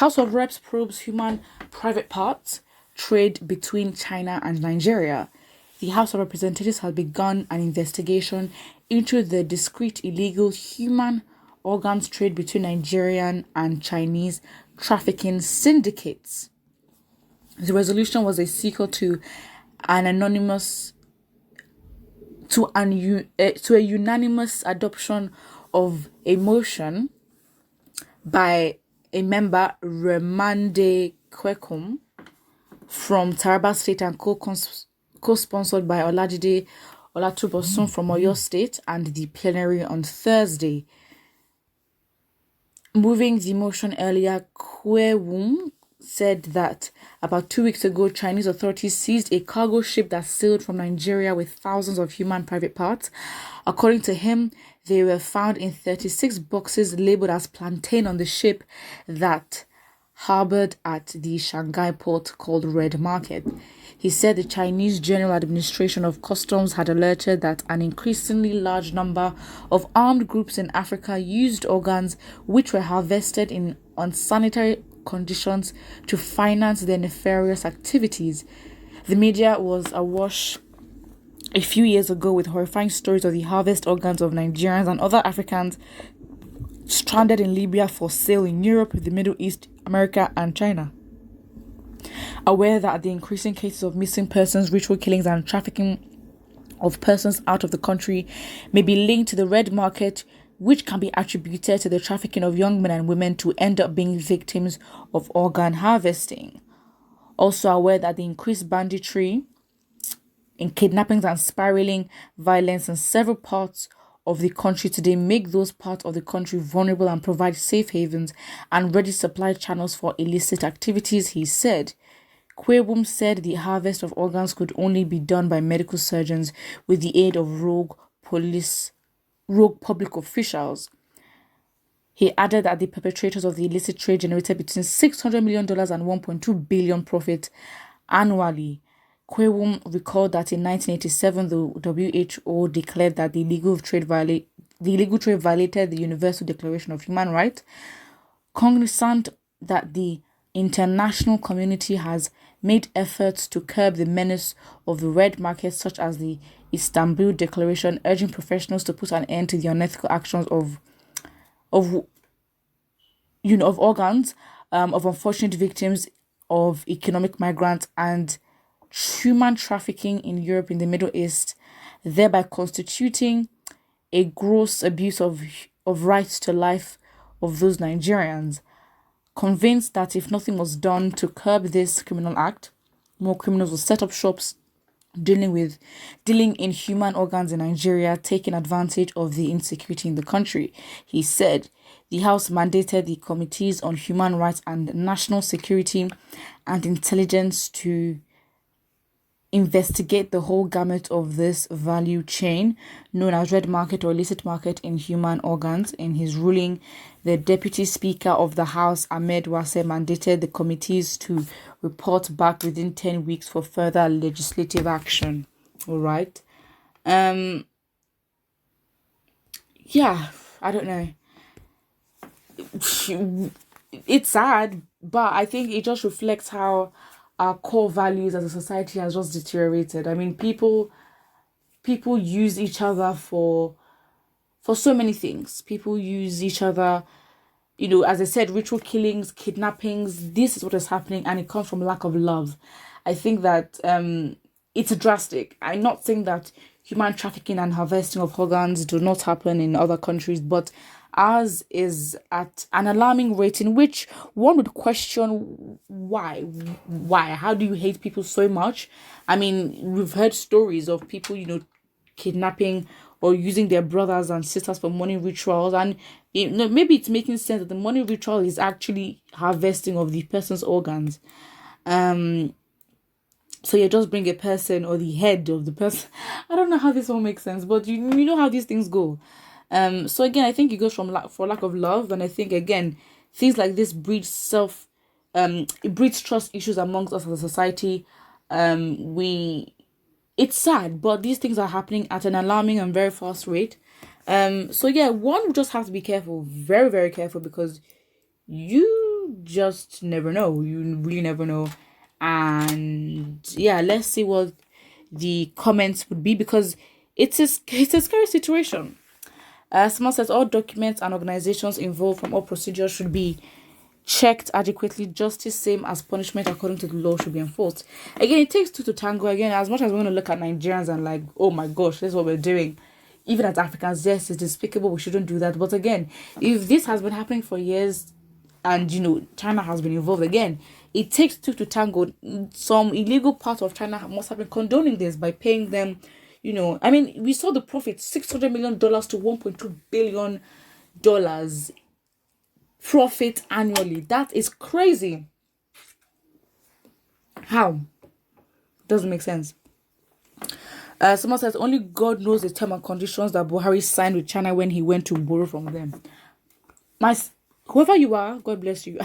House of Reps probes human private parts trade between China and Nigeria. The House of Representatives has begun an investigation into the discrete illegal human organs trade between Nigerian and Chinese trafficking syndicates. The resolution was a sequel to an anonymous to a unanimous adoption of a motion by a member, Remande Kwekum, from Taraba State and co-sponsored by Olajide Olatubosun from Oyo State and the plenary on Thursday. Moving the motion earlier, Kwewum said that about 2 weeks ago, Chinese authorities seized a cargo ship that sailed from Nigeria with thousands of human private parts. According to him, they were found in 36 boxes labeled as plantain on the ship that harbored at the Shanghai port called Red Market. He said the Chinese General Administration of Customs had alerted that an increasingly large number of armed groups in Africa used organs which were harvested in unsanitary conditions to finance their nefarious activities. The media was awash a few years ago with horrifying stories of the harvest organs of Nigerians and other Africans stranded in Libya for sale in Europe, the Middle East, America, and China. Aware that the increasing cases of missing persons, ritual killings, and trafficking of persons out of the country may be linked to the red market, which can be attributed to the trafficking of young men and women to end up being victims of organ harvesting. Also aware that the increased banditry in kidnappings and spiraling violence in several parts of the country today make those parts of the country vulnerable and provide safe havens and ready supply channels for illicit activities, he said. Kwewum said the harvest of organs could only be done by medical surgeons with the aid of rogue public officials. He added that the perpetrators of the illicit trade generated between $600 million and $1.2 billion profit annually. Kwewum recalled that in 1987, the WHO declared that the illegal trade violated the Universal Declaration of Human Rights. Cognizant that the international community has made efforts to curb the menace of the red market, such as the Istanbul Declaration, urging professionals to put an end to the unethical actions of organs of unfortunate victims of economic migrants and human trafficking in Europe and the Middle East, thereby constituting a gross abuse of rights to life of those Nigerians. Convinced that if nothing was done to curb this criminal act, more criminals will set up shops dealing in human organs in Nigeria, taking advantage of the insecurity in the country. He said the House mandated the Committees on Human Rights and National Security and Intelligence to investigate the whole gamut of this value chain known as red market or illicit market in human organs. In his ruling, the Deputy Speaker of the House, Ahmed Wase, mandated the committees to report back within 10 weeks for further legislative action. All right. Yeah, I don't know. It's sad, but I think it just reflects how our core values as a society has just deteriorated. I mean, people use each other for so many things. People use each other, as I said, ritual killings, kidnappings. This is what is happening, and it comes from lack of love. I think that it's drastic. I'm not saying that human trafficking and harvesting of organs do not happen in other countries, but ours is at an alarming rate in which one would question why. How do you hate people so much? I mean, we've heard stories of people, kidnapping or using their brothers and sisters for money rituals, and maybe it's making sense that the money ritual is actually harvesting of the person's organs. So you just bring a person or the head of the person. I don't know how this all makes sense, but you know how these things go. So again, I think it goes from lack of love, and I think again things like this breeds it breeds trust issues amongst us as a society. It's sad, but these things are happening at an alarming and very fast rate. So yeah, one just has to be careful, very very careful, because you just never know. You really never know. And yeah, let's see what the comments would be, because it's a scary situation. Someone says all documents and organizations involved from all procedures should be checked adequately. Justice, same as punishment according to the law, should be enforced. Again, it takes two to tango. Again, as much as we're going to look at Nigerians and like, oh my gosh, this is what we're doing. Even as Africans, yes, it's despicable. We shouldn't do that. But again, if this has been happening for years, and China has been involved, again, it takes two to tango. Some illegal part of China must have been condoning this by paying them. I mean, we saw the profit, $600 million to $1.2 billion profit annually. That is crazy. How? Doesn't make sense. Someone says only God knows the terms and conditions that Buhari signed with China when he went to borrow from them. Whoever you are, God bless you.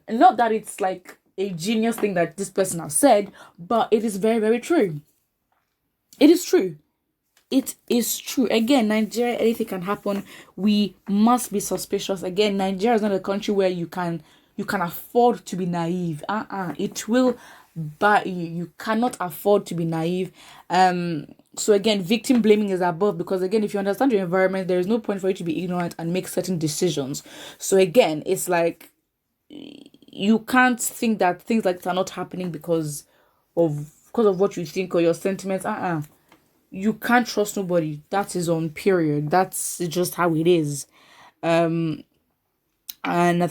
Not that it's like a genius thing that this person has said, but it is very, very true. It is true. It is true. Again, Nigeria, anything can happen. We must be suspicious. Again, Nigeria is not a country where you can afford to be naive. It will bite you. You cannot afford to be naive. So again, victim blaming is above, because again, if you understand your environment, there is no point for you to be ignorant and make certain decisions. So again, it's like you can't think that things like that are not happening because of what you think or your sentiments. You can't trust nobody. That is on period. That's just how it is. Another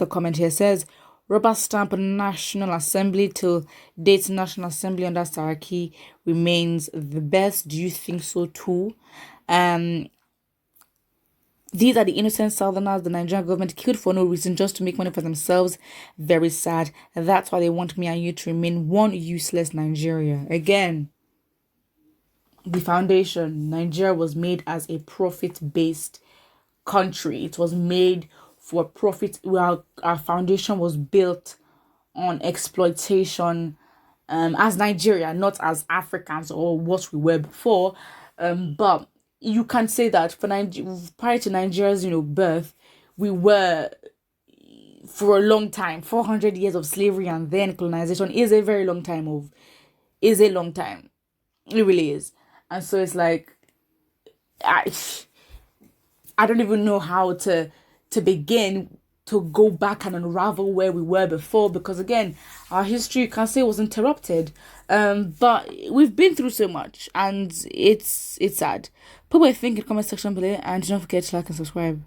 comment here says, rubber stamp National Assembly till date National Assembly under Saraki remains the best. Do you think so too? These are the innocent Southerners the Nigerian government killed for no reason, just to make money for themselves. Very sad. That's why they want me and you to remain one useless Nigeria. Again, the foundation, Nigeria was made as a profit-based country. It was made for profit. Our foundation was built on exploitation, as Nigeria, not as Africans or what we were before. But you can say that prior to Nigeria's birth, we were, for a long time, 400 years of slavery and then colonization is a very long time. It really is. And so it's like, I don't even know how to begin to go back and unravel where we were before, because again, our history, you can say, was interrupted. But we've been through so much, and it's sad. Put what you think in the comment section below, and don't forget to like and subscribe.